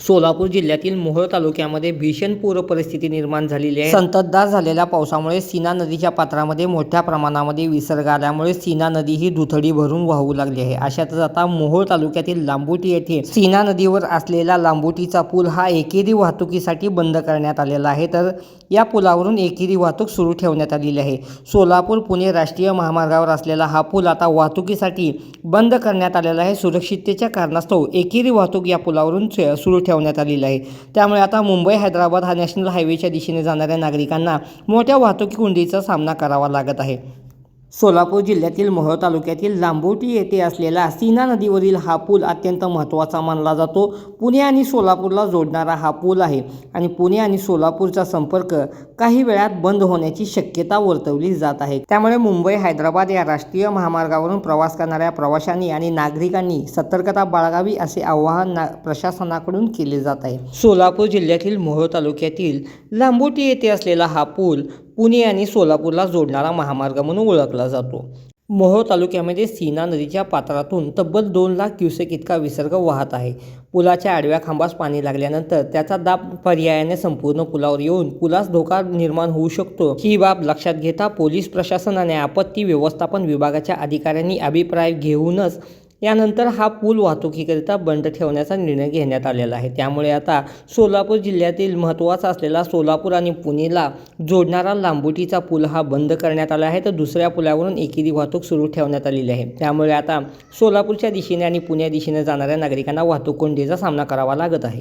सोलापूर जिल्ह्यातील मोहोळ तालुक्यामध्ये भीषण पूर परिस्थिती निर्माण झालेली आहे। संततधार झालेल्या पावसामुळे सीना नदीच्या पात्रामध्ये मोठ्या प्रमाणामध्ये विसर्ग आल्यामुळे सीना नदी ही दुथडी भरून वाहू लागली आहे। अशातच आता मोहोळ तालुक्यातील लांबुटी येथे सीना नदीवर असलेला लांबुटीचा पूल हा एकेरी वाहतुकीसाठी बंद करण्यात आलेला आहे, तर या पुलावरून एकेरी वाहतूक सुरू ठेवण्यात आलेली आहे। सोलापूर पुणे राष्ट्रीय महामार्गावर असलेला हा पूल आता वाहतुकीसाठी बंद करण्यात आलेला आहे। सुरक्षिततेच्या कारणास्तव एकेरी वाहतूक या पुलावरून सुरू ठेवण्यात आलेला आहे। त्यामुळे आता मुंबई हैदराबाद हा नॅशनल हायवेच्या दिशेने जाणाऱ्या नागरिकांना मोठ्या वाहतुकी कोंडीचा सामना करावा लागत आहे। सोलापूर जिल्ह्यातील मोहोळ तालुक्यातील लांबुटी येथे असलेला सीना नदीवरील हा पूल अत्यंत महत्त्वाचा मानला जातो। पुणे आणि सोलापूरला जोडणारा हा पूल आहे आणि पुणे आणि सोलापूरचा संपर्क काही वेळात बंद होण्याची शक्यता वर्तवली जात आहे। त्यामुळे मुंबई हैदराबाद या राष्ट्रीय महामार्गावरून प्रवास करणाऱ्या प्रवाशांनी आणि नागरिकांनी सतर्कता बाळगावी असे आवाहन प्रशासनाकडून केले जात आहे। सोलापूर जिल्ह्यातील मोहोळ तालुक्यातील लांबुटी येथे असलेला हा पूल पुणे आणि सोलापूरला जोडणारा महामार्ग म्हणून ओळखला जातो। मोहोळ तालुक्यामध्ये सीना नदीच्या पात्रातून तब्बल 2 लाख क्युसेक इतका विसर्ग वाहत आहे। पुलाच्या आडव्या खांबास पाणी लागल्यानंतर त्याचा दाब पर्यायाने संपूर्ण पुलावर येऊन पुलास धोका निर्माण होऊ शकतो। ही बाब लक्षात घेता पोलीस प्रशासन आणि आपत्ती व्यवस्थापन विभागाच्या अधिकाऱ्यांनी अभिप्राय घेऊनच यानंतर हा पूल वाहतुकीकरिता बंद ठेवण्याचा निर्णय घेण्यात आलेला आहे। त्यामुळे आता सोलापूर जिल्ह्यातील महत्त्वाचा असलेला सोलापूर आणि पुणेला जोडणारा लांबुटीचा पूल हा बंद करण्यात आला आहे, तर दुसऱ्या पुलावरून एकेरी वाहतूक सुरू ठेवण्यात आलेली आहे। त्यामुळे आता सोलापूरच्या दिशेने आणि पुणे दिशेने जाणाऱ्या नागरिकांना वाहतूक कोंडीचा सामना करावा लागत आहे।